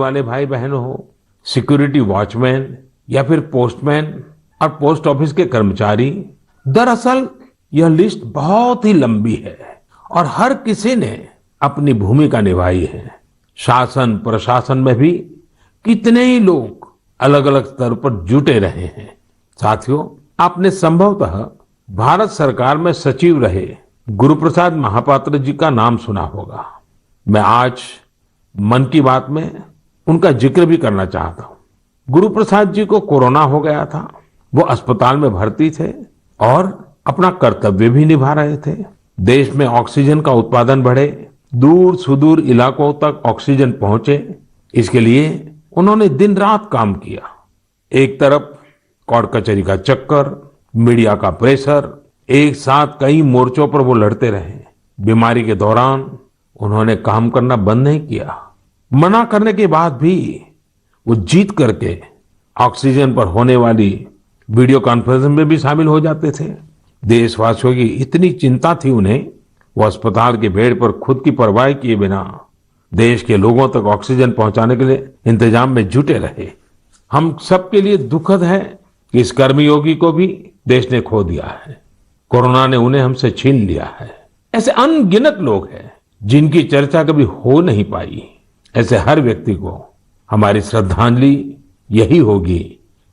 वाले भाई बहन हो, सिक्योरिटी वॉचमैन या फिर पोस्टमैन और पोस्ट ऑफिस के कर्मचारी, दरअसल यह लिस्ट बहुत ही लंबी है और हर किसी ने अपनी भूमिका निभाई है। शासन प्रशासन में भी कितने ही लोग अलग अलग स्तर पर जुटे रहे हैं। साथियों, आपने संभवतः भारत सरकार में सचिव रहे गुरुप्रसाद महापात्र जी का नाम सुना होगा। मैं आज मन की बात में उनका जिक्र भी करना चाहता हूं। गुरुप्रसाद जी को कोरोना हो गया था। वो अस्पताल में भर्ती थे और अपना कर्तव्य भी निभा रहे थे। देश में ऑक्सीजन का उत्पादन बढ़े, दूर सुदूर इलाकों तक ऑक्सीजन पहुंचे, इसके लिए उन्होंने दिन रात काम किया। एक तरफ कोर्ट कचहरी का चक्कर, मीडिया का प्रेशर, एक साथ कई मोर्चों पर वो लड़ते रहे। बीमारी के दौरान उन्होंने काम करना बंद नहीं किया। मना करने के बाद भी वो जीत करके ऑक्सीजन पर होने वाली वीडियो कॉन्फ्रेंस में भी शामिल हो जाते थे। देशवासियों की इतनी चिंता थी उन्हें, वो अस्पताल के बेड पर खुद की परवाह किए बिना देश के लोगों तक ऑक्सीजन पहुंचाने के लिए इंतजाम में जुटे रहे। हम सबके लिए दुखद है कि इस कर्मयोगी को भी देश ने खो दिया है। कोरोना ने उन्हें हमसे छीन लिया है। ऐसे अनगिनत लोग हैं जिनकी चर्चा कभी हो नहीं पाई। ऐसे हर व्यक्ति को हमारी श्रद्धांजलि यही होगी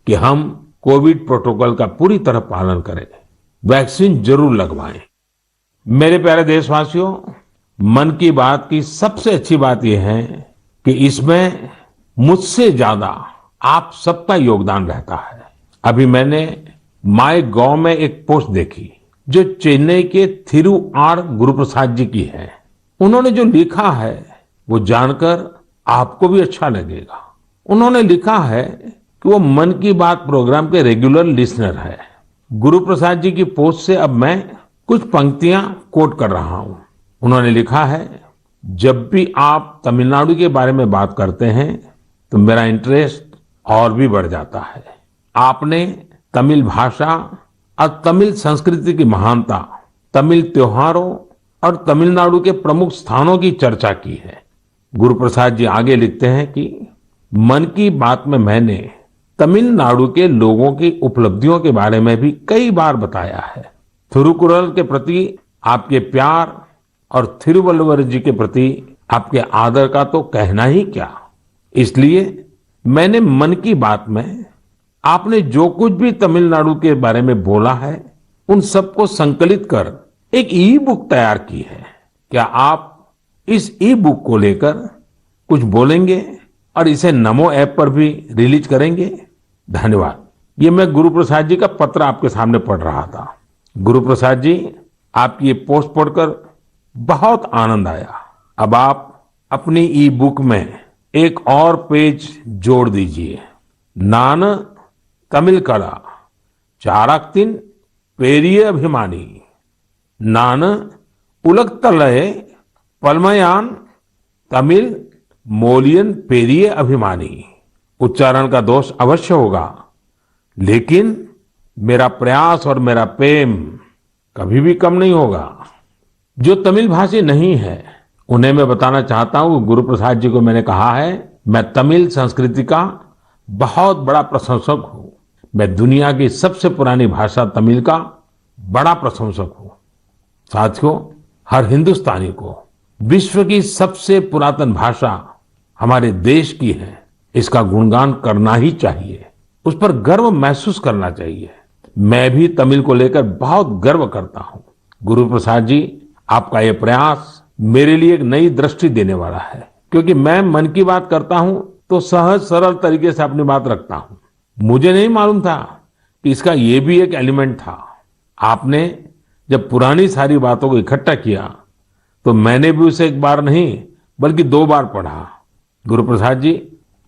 कि हम कोविड प्रोटोकॉल का पूरी तरह पालन करें, वैक्सीन जरूर लगवाएं। मेरे प्यारे देशवासियों, मन की बात की सबसे अच्छी बात यह है कि इसमें मुझसे ज्यादा आप सबका योगदान रहता है। अभी मैंने माय गॉव में एक पोस्ट देखी जो चेन्नई के थिरु आर गुरुप्रसाद जी की है। उन्होंने जो लिखा है वो जानकर आपको भी अच्छा लगेगा। उन्होंने लिखा है कि वो मन की बात प्रोग्राम के रेगुलर लिसनर है। गुरुप्रसाद जी की पोस्ट से अब मैं कुछ पंक्तियां कोट कर रहा हूं। उन्होंने लिखा है, जब भी आप तमिलनाडु के बारे में बात करते हैं तो मेरा इंटरेस्ट और भी बढ़ जाता है। आपने तमिल भाषा और तमिल संस्कृति की महानता, तमिल त्योहारों और तमिलनाडु के प्रमुख स्थानों की चर्चा की है। गुरुप्रसाद जी आगे लिखते हैं कि मन की बात में मैंने तमिलनाडु के लोगों की उपलब्धियों के बारे में भी कई बार बताया है। थिरुकुरल के प्रति आपके प्यार और थिरुवल्लुवर जी के प्रति आपके आदर का तो कहना ही क्या। इसलिए मैंने मन की बात में आपने जो कुछ भी तमिलनाडु के बारे में बोला है उन सबको संकलित कर एक ई बुक तैयार की है। क्या आप इस ई बुक को लेकर कुछ बोलेंगे और इसे नमो ऐप पर भी रिलीज करेंगे? धन्यवाद। ये मैं गुरुप्रसाद जी का पत्र आपके सामने पढ़ रहा था। गुरुप्रसाद जी, आपकी ये पोस्ट पढ़कर बहुत आनंद आया। अब आप अपनी ई बुक में एक और पेज जोड़ दीजिए। नान तमिल कला चाराक्तिन पेरिय अभिमानी, नान उलगतलय पलमयान तमिल मोलियन पेरिय अभिमानी। उच्चारण का दोष अवश्य होगा, लेकिन मेरा प्रयास और मेरा प्रेम कभी भी कम नहीं होगा। जो तमिल भाषी नहीं है उन्हें मैं बताना चाहता हूं, गुरुप्रसाद जी को मैंने कहा है, मैं तमिल संस्कृति का बहुत बड़ा प्रशंसक हूं। मैं दुनिया की सबसे पुरानी भाषा तमिल का बड़ा प्रशंसक हूं। साथियों, हर हिंदुस्तानी को विश्व की सबसे पुरातन भाषा हमारे देश की है, इसका गुणगान करना ही चाहिए, उस पर गर्व महसूस करना चाहिए। मैं भी तमिल को लेकर बहुत गर्व करता हूं। गुरुप्रसाद जी, आपका यह प्रयास मेरे लिए एक नई दृष्टि देने वाला है, क्योंकि मैं मन की बात करता हूं तो सहज सरल तरीके से अपनी बात रखता हूं। मुझे नहीं मालूम था कि इसका ये भी एक एलिमेंट था। आपने जब पुरानी सारी बातों को इकट्ठा किया तो मैंने भी उसे एक बार नहीं बल्कि 2 बार पढ़ा। गुरुप्रसाद जी,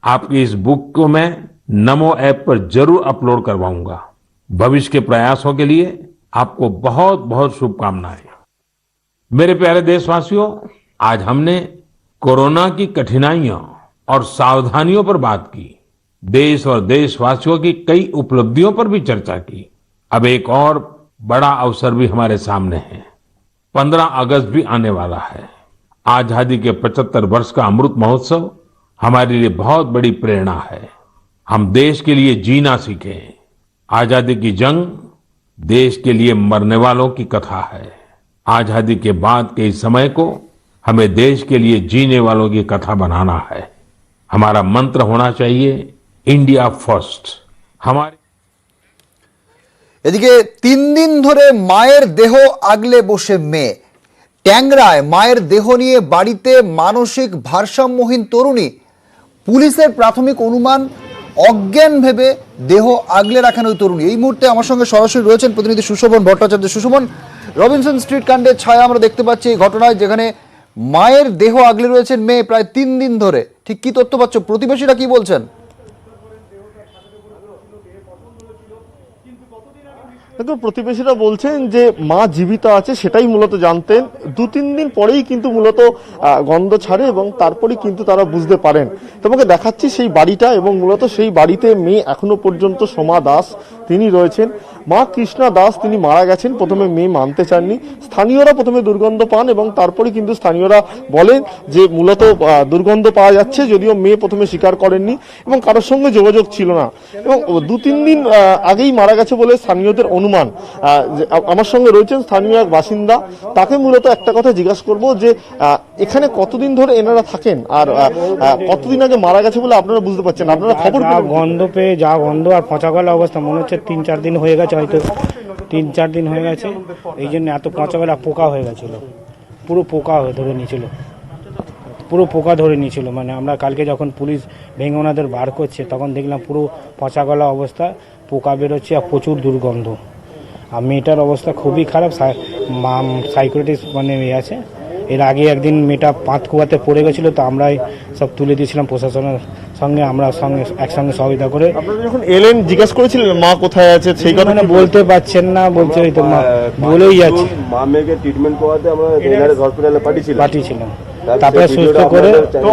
आपकी इस बुक को मैं नमो ऐप पर जरूर अपलोड करवाऊंगा। भविष्य के प्रयासों के लिए आपको बहुत बहुत शुभकामनाएं। मेरे प्यारे देशवासियों, आज हमने कोरोना की कठिनाइयों और सावधानियों पर बात की। देश और देशवासियों की कई उपलब्धियों पर भी चर्चा की। अब एक और बड़ा अवसर भी हमारे सामने है। 15 अगस्त भी आने वाला है। आजादी के 75 वर्ष का अमृत महोत्सव हमारे लिए बहुत बड़ी प्रेरणा है। हम देश के लिए जीना सीखें। आजादी की जंग देश के लिए मरने वालों की कथा है। आजादी के बाद के इस समय को हमें देश के लिए जीने वालों की कथा बनाना है। हमारा मंत्र होना चाहिए इंडिया फर्स्ट। हमारे এদিকে 3 দিন ধরে মায়ের দেহ আগলে বসে মেয়ে। ট্যাংরায় মায়ের দেহ নিয়ে বাড়িতে মানসিক ভারসাম্যহীন তরুণী। পুলিশের প্রাথমিক অনুমান অজ্ঞান ভেবে দেহ আগলে রাখেন ওই তরুণী। এই মুহূর্তে আমার সঙ্গে সরাসরি রয়েছেন প্রতিনিধি সুশোভন ভট্টাচার্য। সুশোভন, রবিনসন স্ট্রিট কাণ্ডের ছায়া আমরা দেখতে পাচ্ছি এই ঘটনায়, যেখানে মায়ের দেহ আগলে রয়েছেন মেয়ে প্রায় 3 দিন ধরে। ঠিক কি তথ্য পাচ্ছ? প্রতিবেশীরা কি বলছেন? দেখুন, প্রতিবেশীরা বলছেন যে মা জীবিত আছে সেটাই মূলত জানতেন। 2-3 দিন পরেই কিন্তু মূলত গন্ধ ছাড়ে এবং তারপরেই কিন্তু তারা বুঝতে পারেন। তোমাকে দেখাচ্ছি সেই বাড়িটা, এবং মূলত সেই বাড়িতে মেয়ে এখনো পর্যন্ত সোমা দাস তিনি রয়েছেন। মা কৃষ্ণা দাস তিনি মারা গেছেন। প্রথমে মেয়ে মানতে চাননি। স্থানীয়রা প্রথমে দুর্গন্ধ পান এবং তারপরে কিন্তু স্থানীয়রা বলেন যে মূলত দুর্গন্ধ পাওয়া যাচ্ছে, যদিও মেয়ে প্রথমে স্বীকার করেননি এবং কারোর সঙ্গে যোগাযোগ ছিল না, এবং 2-3 দিন আগেই মারা গেছে বলে স্থানীয়দের অনুমান। আমার সঙ্গে রয়েছেন স্থানীয় এক বাসিন্দা। তাকে মূলত একটা কথা জিজ্ঞাসা করব যে এখানে কতদিন ধরে এনারা থাকেন আর কতদিন আগে মারা গেছে বলে আপনারা বুঝতে পারছেন? আপনারা খবর গন্ধ পেয়ে যা গন্ধ আর পচা গলা অবস্থা, মনে হচ্ছে 3-4 দিন হয়ে গেছে, হয়তো 3-4 দিন হয়ে গেছে। এই জন্য এত পচা গলা, পোকা হয়ে গেছিল, পুরো পোকা ধরে নিয়েছিল, পুরো পোকা ধরে নিয়েছিল। মানে আমরা কালকে যখন পুলিশ ভেঙে ওনাদের বার করছে তখন দেখলাম পুরো পচা গলা অবস্থা, পোকা বেরোচ্ছে আর প্রচুর দুর্গন্ধ। আর মেয়েটার অবস্থা খুবই খারাপ, সাইকোটিস মানে আছে। এর আগে একদিন মেয়েটা পাতকুয়াতে পড়ে গেছিল, তো আমরাই সব তুলে দিয়েছিলাম প্রশাসনের সঙ্গে, আমরা একসঙ্গে সহযোগিতা করে। আপনারা যখন এলেন জিজ্ঞাসা করেছিলেন মা কোথায় আছে, সেই কথা বলতে পারছেন না, বলছে ওই তো মা বলেই যাচ্ছে। মা মেয়েকে ট্রিটমেন্ট করাতে আমরা এনআরএস হসপিটালে পাঠিয়েছিলাম। তারপরে সুস্থ করে। তো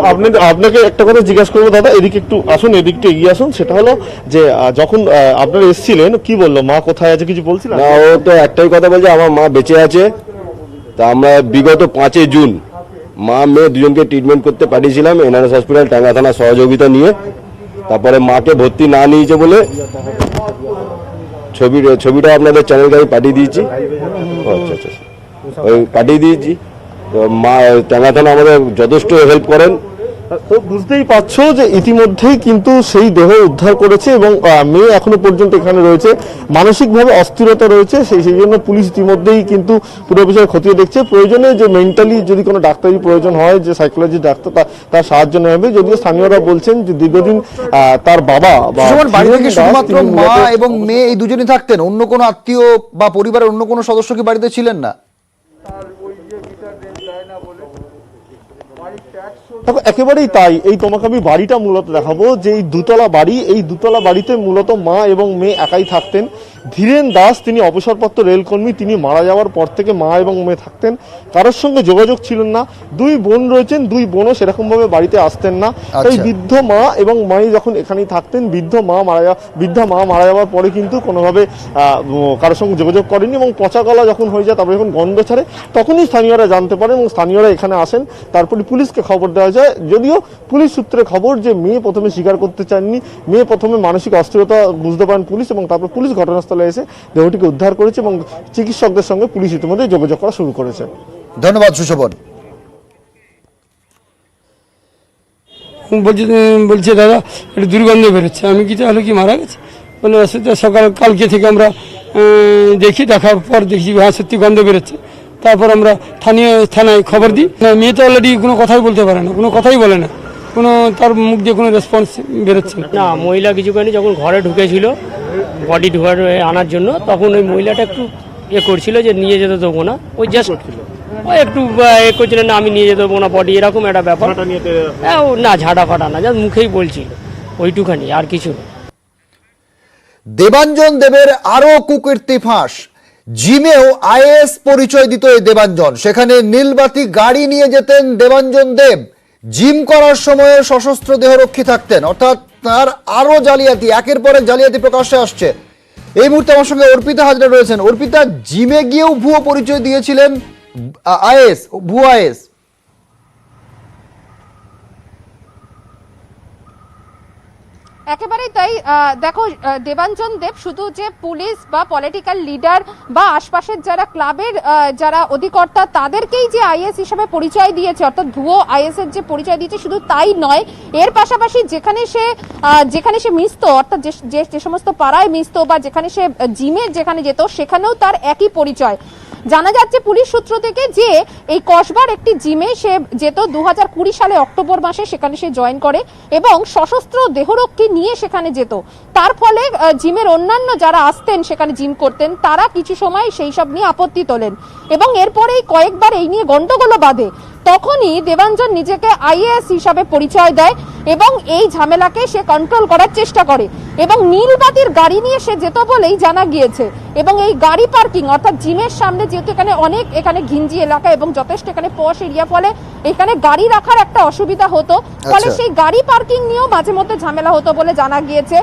আপনাকে একটা কথা জিজ্ঞাসা করবো দাদা, এদিকে একটু আসুন, এদিকটা এগিয়ে আসুন। সেটা হলো যে যখন আপনারা এসেছিলেন কি বললো, মা কোথায় আছে কিছু বলছিলেন? না, ও তো একটাই কথা বলছে আমার মা বেঁচে আছে। তা আমরা বিগত 5 জুন মা মেয়ে দুজনকে ট্রিটমেন্ট করতে পাঠিয়েছিলাম এনআরএস হসপিটাল টাঙ্গা থানা সহযোগিতা নিয়ে। তারপরে মাকে ভর্তি না নিয়েছে বলে ছবিটা আপনাদের চ্যানেলকে আমি পাঠিয়ে দিয়েছি। আচ্ছা, ওই পাঠিয়ে দিয়েছি। তো মা টাঙ্গা থানা আমাদের যথেষ্ট হেল্প করেন। তো বুঝতেই পারছো যে ইতিমধ্যেই কিন্তু সেই দেহ উদ্ধার করেছে এবং মেয়ে এখনো পর্যন্ত এখানে রয়েছে, মানসিকভাবে অস্থিরতা রয়েছে। সেই জন্য পুলিশ ইতিমধ্যেই কিন্তু পুরো বিষয়ে খতিয়ে দেখছে। প্রয়োজনে যে মেন্টালি যদি কোনো ডাক্তারি প্রয়োজন হয়, যে সাইকোলজি ডাক্তার তার সাহায্য নেওয়া হবে। যদিও স্থানীয়রা বলছেন যে দীর্ঘদিন তার বাবা বাড়ি থেকে শুধুমাত্র মা এবং মেয়ে এই দুজনই থাকতেন, অন্য কোনো আত্মীয় বা পরিবারের অন্য কোনো সদস্য কি বাড়িতে ছিলেন না? একেবারেই তাই। এই তোমাকে আমি বাড়িটা মূলত দেখাবো, যে এই দুতলা বাড়ি, এই দুতলা বাড়িতে মূলত মা এবং মেয়ে একাই থাকতেন। ধীরেন দাস তিনি অবসরপ্রাপ্ত রেলকর্মী, তিনি মারা যাওয়ার পর থেকে মা এবং মেয়ে থাকতেন, কারোর সঙ্গে যোগাযোগ ছিলেন না। 2 বোন রয়েছেন, 2 বোনও সেরকম ভাবে বাড়িতে আসতেন না। এই বৃদ্ধ মা এবং মাই যখন এখানেই থাকতেন, বৃদ্ধা মা মারা যাওয়ার পরে কিন্তু কোনোভাবে কারোর সঙ্গে যোগাযোগ করেনি এবং পচা গলা যখন হয়ে যায়, তারপরে যখন গন্ধ ছাড়ে, তখনই স্থানীয়রা জানতে পারেন এবং স্থানীয়রা এখানে আসেন। তারপরে পুলিশকে খবর দেওয়া যায়। যদিও পুলিশ সূত্রে খবর যে মেয়ে প্রথমে স্বীকার করতে চাননি, মেয়ে প্রথমে মানসিক অস্থিরতা বুঝতে পারেন পুলিশ, এবং তারপর পুলিশ ঘটনাস্থলে এসে দেহটিকে উদ্ধার করেছে এবং চিকিৎসকদের সঙ্গে পুলিশ ইতিমধ্যে যোগাযোগ করা শুরু করেছে। ধন্যবাদ সুশোভন। বলছে দাদা একটু দুর্গন্ধ বেরোচ্ছে। আমি কি তাহলে কি মারা গেছে? বলে সকাল কালকে থেকে আমরা দেখার পর দেখি হ্যাঁ সত্যি গন্ধ বেরোচ্ছে। তারপর আমরা থানায় খবর দিই। মেয়ে তো অলরেডি কোনো কথাই বলতে পারে না, কোনো কথাই বলে না, কোনো তার মুখ দিয়ে কোনো রেসপন্স বেরোচ্ছে না। মহিলা কিছু করেনি, যখন ঘরে ঢুকেছিল বডি ঢোকার আনার জন্য, তখন ওই মহিলাটা একটু করছিল যে নিয়ে যেতে দেবো না, ওই জাস্ট ওই একটু করছিল না, আমি নিয়ে যেতে দেবো না বডি, এরকম একটা ব্যাপার। না ঝাড়া ফাটা না, জাস্ট মুখেই বলছিল ওইটুখানি, আর কিছু না। দেবাঞ্জন দেবের আরো কুকীর্তি ফাঁস। জিমেও আইএএস পরিচয় দিত এই দেবাঞ্জন। সেখানে নীলবাতি গাড়ি নিয়ে যেতেন দেবাঞ্জন দেব। জিম করার সময় সশস্ত্র দেহরক্ষী থাকতেন, অর্থাৎ তার আরো জালিয়াতি, একের পর এক জালিয়াতি প্রকাশ্যে আসছে। এই মুহূর্তে আমার সঙ্গে অর্পিতা হাজরা রয়েছেন। অর্পিতা, জিমে গিয়েও ভুয়ো পরিচয় দিয়েছিলেন আইএএস, ভুয়ো আইএএস। একেবারেই তাই। দেখো দেবাঞ্জন দেব শুধু যে পুলিশ বা পলিটিক্যাল লিডার বা আশপাশের যারা ক্লাবের যারা অধিকর্তা তাদেরকেই যে আইএস হিসেবে পরিচয় দিয়েছে, অর্থাৎ ভুয়ো আইএস এর যে পরিচয় দিয়েছে, শুধু তাই নয়, এর পাশাপাশি যেখানে সে মিশতো, অর্থাৎ যে সমস্ত পাড়ায় মিশতো বা যেখানে সে জিমে যেখানে যেত, সেখানেও তার একই পরিচয়। জানা যাচ্ছে পুলিশ সূত্র থেকে যে এই কসবার একটি জিমে সে যেত 2020 সালে অক্টোবর মাসে, সেখানে সে জয়েন করে এবং সশস্ত্র দেহরক্ষী নিয়ে সেখানে যেত। তার ফলে জিমের অন্যান্য যারা আসতেন সেখানে জিম করতেন, তারা কিছু সময় সেই সব নিয়ে আপত্তি তোলেন এবং এরপরেই কয়েকবার এই নিয়ে গন্ডগোলও বাধে। তখনই দেবাঞ্জন নিজেকে আইএএস হিসাবে পরিচয় দেয় এবং এই ঝামেলাকে সে কন্ট্রোল করার চেষ্টা করে এবং নীলবাতির গাড়ি নিয়ে সে যেত বলেই জানা গিয়েছে। এবং এই গাড়ি পার্কিং, অর্থাৎ জিমের সামনে যেহেতু এখানে ঘিঞ্জি এলাকা এবং যথেষ্ট এখানে পশ এরিয়া, ফলে এখানে গাড়ি রাখার একটা অসুবিধা হতো, ফলে সেই গাড়ি পার্কিং নিয়েও মাঝে মধ্যে ঝামেলা হতো বলে জানা গিয়েছে।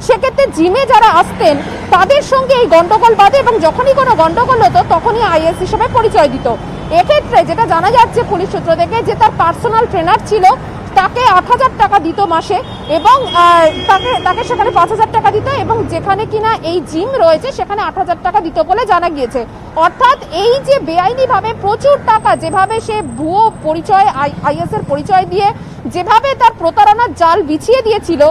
সেক্ষেত্রে জিমে যারা আসতেন তাদের সঙ্গে এই গন্ডগোল বাধে এবং যখনই কোনো গন্ডগোল হতো তখনই আইএস হিসেবে পরিচয় দিত। এক্ষেত্রে যেটা জানা যাচ্ছে পুলিশ সূত্র থেকে, যে তার পার্সোনাল ট্রেনার ছিল, তাকে 8,000 টাকা দিত মাসে এবং তাকে সেখানে 5,000 টাকা দিত এবং যেখানে কিনা এই জিম রয়েছে সেখানে 8,000 টাকা দিত বলে জানা গিয়েছে। অর্থাৎ এই যে বেআইনিভাবে প্রচুর টাকা, যেভাবে সে ভুয়ো পরিচয় আইএস এর পরিচয় দিয়ে যেভাবে তার প্রতারণার জাল বিছিয়ে দিয়েছিল,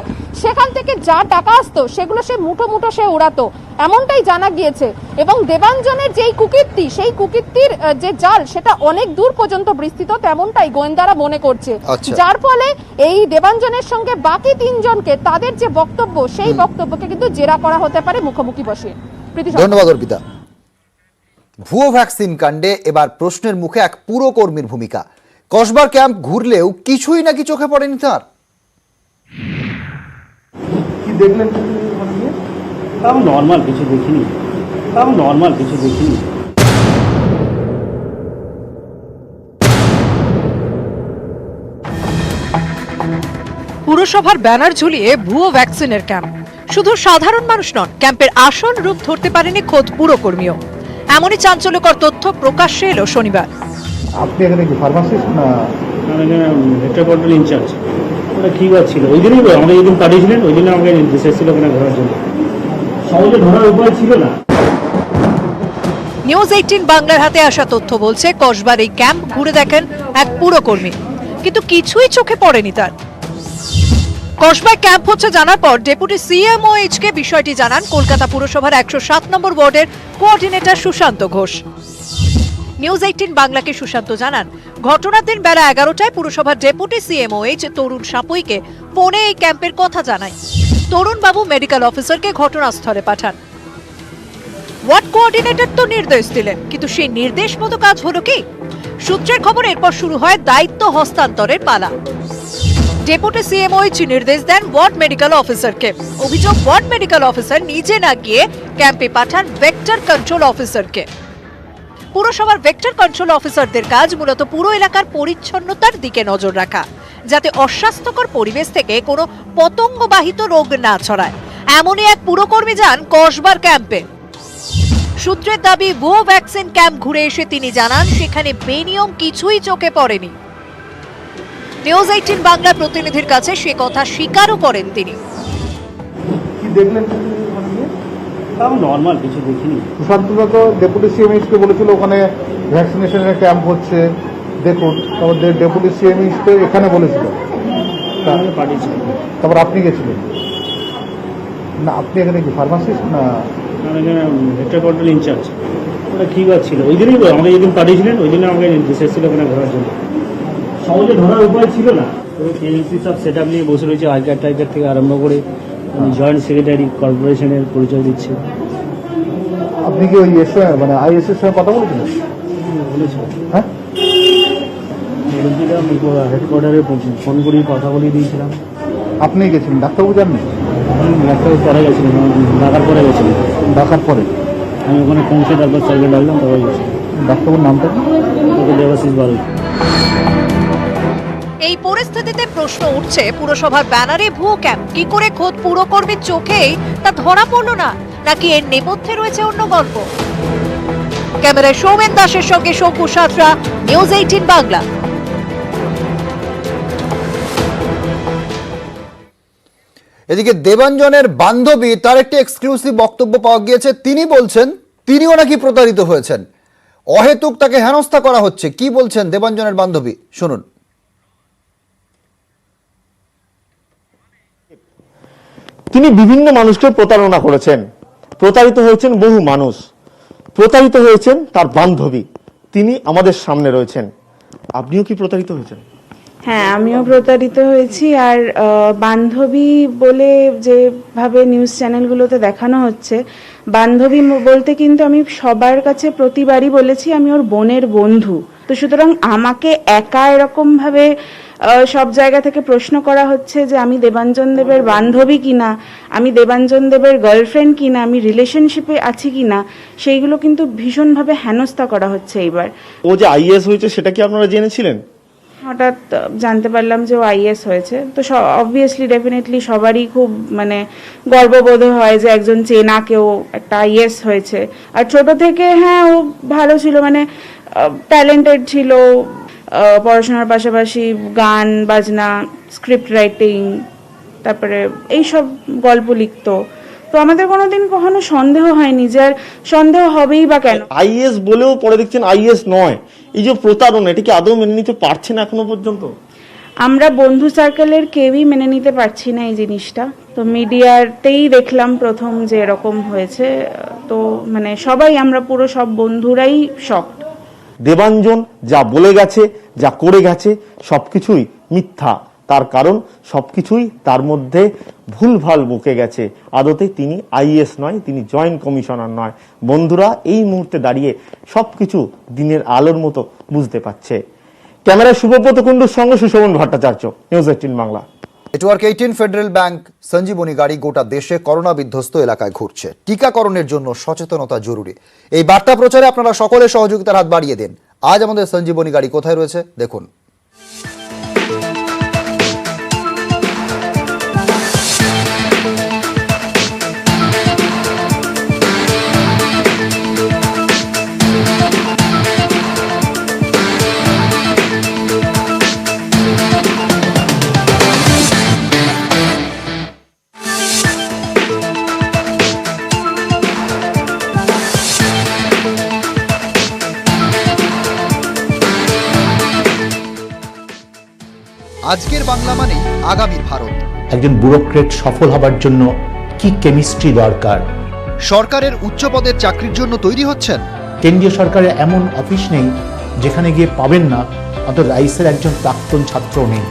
সেখান থেকে যা টাকা আসতো সেগুলো সে মুঠো মুঠো সে উড়াতো, এমনটাই জানা গিয়েছে। এবং দেবাঞ্জনের যেই কুকীর্তি, সেই কুকীর্তির যে জাল সেটা অনেক দূর পর্যন্ত বিস্তৃত, তেমনটাই গোয়েন্দারা মনে করছে। যার ফলে এই দেবাঞ্জনের সঙ্গে বাকি 3 জনকে তাদের যে বক্তব্য, সেই বক্তব্যকে কিন্তু জেরা করা হতে পারে মুখোমুখি বসে। ধন্যবাদ অর্পিতা। ভুয়ো ভ্যাকসিন কাণ্ডে এবার প্রশ্নের মুখে এক পুরকর্মীর ভূমিকা। কসবার ক্যাম্প ঘুরলেও কিছুই নাকি চোখে পড়েনি তার। কি দেখলেন? তাও নর্মাল কিছু দেখিনি। পুরসভার ব্যানার ঝুলিয়ে ভুয়ো ভ্যাকসিনের ক্যাম্প। শুধু সাধারণ মানুষ নন, ক্যাম্পের আসল রূপ ধরতে পারেনি খোদ পুরকর্মীও। এমনই চাঞ্চল্যকর তথ্য প্রকাশ্যে এলো শনিবার। আপনি এখানে কি ফার্মাসিস্ট না? Metropolitan incharge. ওটা কি বার ছিল, ওই দিনই আমাকে যেদিন পাঠিয়েছিলেন ওই দিনে আমাকে নির্দেশ এসেছিল ওখানে ঘোরার জন্য, সহজে ধরার উপায় ছিল না। নিউজ 18 বাংলার হাতে আসা তথ্য বলছে, কসবার এই ক্যাম্প ঘুরে দেখেন এক পুরকর্মী, কিন্তু কিছুই চোখে পড়েনি তার। কসবায় ক্যাম্প হচ্ছে জানার পর ডেপুটি সিএমওএইচ কে বিষয়টি জানান কলকাতা পুরসভার 107 নম্বর ওয়ার্ডের কোঅর্ডিনেটর সুশান্ত ঘোষ। নিউজ 18 বাংলাকে সুশান্ত জানান, ঘটনার দিন বেলা 11টায় পুরসভার ডেপুটি সিএমওএইচ তরুণ সাপুইকে ফোনে এই ক্যাম্পের কথা জানায়। তরুণ বাবু মেডিকেল অফিসারকে ঘটনাস্থলে পাঠান। ওয়ার্ড কোঅর্ডিনেটর তো নির্দেশ দিলেন, কিন্তু সেই নির্দেশ মতো কাজ হলো কি? সূত্রের খবর, এরপর শুরু হয় দায়িত্ব হস্তান্তরের পালা। ডেপুটি সিএমওএইচ নির্দেশ দেন ওয়ার্ড মেডিকেল অফিসারকে। অভিযোগ, ওয়ার্ড মেডিকেল অফিসার নিজে না গিয়ে ক্যাম্পে পাঠান ভেক্টর কন্ট্রোল অফিসারকে। পুরসভার ভেক্টর কন্ট্রোল অফিসারদের কাজ মূলত পুরো এলাকার পরিচ্ছন্নতার দিকে নজর রাখা, যাতে অস্বাস্থ্যকর পরিবেশ থেকে কোনো পতঙ্গবাহিত রোগ না ছড়ায়। এমনই এক পুরকর্মী যান কসবার ক্যাম্পে। সূত্রের দাবি, ভুয়ো ভ্যাকসিন ক্যাম্প ঘুরে এসে তিনি জানান সেখানে বেনিয়ম কিছুই চোখে পড়েনি। নিউজ 18 বাংলা প্রতিনিধির কাছে সে কথা স্বীকারও করেন তিনি। কি দেখলেন? তাও নর্মাল কিছু দেখিনি। সুশান্তদা তো ডেপুটি সিএমএইচ কে বলেছিল ওখানে ভ্যাকসিনেশনের ক্যাম্প হচ্ছে, দেখুন। তারপর ডেপুটি সিএমএইচ তো এখানে বলেছিল, পাঠিয়েছিলেন। তারপর আপনি গেছিলেন না? আপনি এখানে কি ফার্মাসিস্ট না? Metropolitan incharge. ওটা কি বার ছিল, ওই দিনই আমাকে যেদিন পাঠিয়েছিলেন ওই দিনে আমাকে নির্দেশ এসেছিল ওখানে ঘোরার জন্য, সহজে ধরার উপায় ছিল না। কেএমসি সব সেট আপ নিয়ে বসে রয়েছে, আইকার টাইকার থেকে আরম্ভ করে জয়েন্ট সেক্রেটারি কর্পোরেশনের পরিচয় দিচ্ছে। আপনি কি ওই মানে আইএস এর সঙ্গে কথা বলেছিলেন? বলেছিলেন, হ্যাঁ বলেছিলাম, হেডকোয়ার্টারে ফোন করে কথা বলে দিয়েছিলাম। আপনি গেছিলেন, ডাক্তারবাবু জাননি? ডাক্তারবাবু পরে গেছিলেন, ডাকার পরে গেছিলেন। ডাকার পরে আমি ওখানে পৌঁছে তারপর সার্ভে ডাকলাম, তারপরে গেছিলাম। ডাক্তারবাবুর নামটা কি? দেবাশিস বারুই। এই পরিস্থিতিতে প্রশ্ন উঠছে, পুরসভার ব্যানারে ভুয়ো ক্যাম্প কি করে খোদ পুরকর্মীর চোখেই তা ধরা পড়ল না, নাকি এর নেপথ্যে রয়েছে অন্য গল্প? ক্যামেরায় সৌমেন দাসের সঙ্গে শঙ্কু সাঁতরা, নিউজ 18 বাংলা। এদিকে দেবাঞ্জনের বান্ধবী, তার একটি এক্সক্লুসিভ বক্তব্য পাওয়া গিয়েছে। তিনি বলছেন তিনিও নাকি প্রতারিত হয়েছেন, অহেতুক তাকে হেনস্থা করা হচ্ছে। কি বলছেন দেবাঞ্জনের বান্ধবী, শুনুন। তিনি বিভিন্ন মানুষকে প্রতারণা করেছেন, প্রতারিত হয়েছেন বহু মানুষ, প্রতারিত হয়েছেন তার বান্ধবী। তিনি আমাদের সামনে রয়েছেন। আপনিও কি প্রতারিত হয়েছেন? হ্যাঁ, আমিও প্রতারিত হয়েছি। আর বান্ধবী বলে যেভাবে নিউজ চ্যানেলগুলোতে দেখানো হচ্ছে, বান্ধবী বলতে কিন্তু আমি সবার কাছে প্রতিবারই বলেছি আমি ওর বোনের বন্ধু। তো সুতরাং আমাকে একা এরকম ভাবে সব জায়গা থেকে প্রশ্ন করা হচ্ছে যে আমি দেবাঞ্জন দেবের বান্ধবী কিনা, আমি দেবাঞ্জন দেবের গার্লফ্রেন্ড কিনা, আমি রিলেশনশিপে আছি কিনা, সেইগুলো কিন্তু ভীষণভাবে হেনস্থা করা হচ্ছে এইবার। ও যে আইএস হয়েছে সেটা কি আপনারা জেনেছিলেন? হঠাৎ জানতে পারলাম যে ও আইএস হয়েছে। তো অবভিয়াসলি ডেফিনেটলি সবারই খুব গর্ববোধ হয় যে একজন চেনা কেউ একটা আইএস হয়েছে। আর ছোট থেকে হ্যাঁ ও ভালো ছিল, ট্যালেন্টেড ছিল, পড়াশোনার পাশাপাশি গান বাজনা, স্ক্রিপ্ট রাইটিং, তারপরে এইসব গল্প লিখতো। তো আমাদের কখনো সন্দেহ হয়নি, যে আর সন্দেহ হবেই বা কেন। আইএস বলেও পরে দেখছেন আইএস নয়। এই যে প্রতারণা, এটা কি আদৌ মেনে নিতে পারছেন এখনো পর্যন্ত? আমরা বন্ধু সার্কেলের কেউই মেনে নিতে পারছি না এই জিনিসটা। তো মিডিয়াতেই দেখলাম প্রথম যে এরকম হয়েছে। তো সবাই, আমরা পুরো সব বন্ধুরাই শকড। দেবাঞ্জন যা বলে গেছে, যা করে গেছে, সবকিছুই মিথ্যা। তার কারণ সবকিছুই তার মধ্যে ভুলভাল বকে গেছে। আদতে তিনি আইএস নয়, তিনি জয়েন্ট কমিশনার নয়। বন্ধুরা এই মুহূর্তে দাঁড়িয়ে সবকিছু দিনের আলোর মতো বুঝতে পারছে। ক্যামেরায় শুভব্রত কুণ্ডুর সঙ্গে Sushovan Bhattacharya, News 18 Bangla. Network 18 Federal Bank Sanjeevani গাড়ি গোটা দেশে করোনা বিধ্বস্ত এলাকায় ঘুরছে। টিকাকরণের জন্য সচেতনতা জরুরি। এই বার্তা প্রচারে আপনারা সকলে সহযোগিতার হাত বাড়িয়ে দেন। আজ আমাদের সঞ্জীবনী গাড়ি কোথায় রয়েছে দেখুন। আজকের বাংলা মানে আগামীর ভারত। একজন ব্যুরোক্রেট সফল হবার জন্য কি কেমিস্ট্রি দরকার? সরকারের উচ্চ পদের চাকরির জন্য তৈরি হচ্ছেন? কেন্দ্রীয় সরকারের এমন অফিস নেই যেখানে গিয়ে পাবেন না অন্তত রাইসের একজন প্রাক্তন ছাত্র নেই।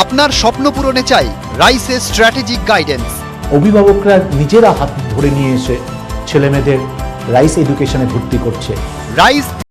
আপনার স্বপ্ন পূরণে চাই রাইসের স্ট্র্যাটেজিক গাইডেন্স। অভিভাবকরা নিজেরা হাত ধরে নিয়ে এসে ছেলেমেয়েদের রাইস এডুকেশনে ভর্তি করছে। রাইস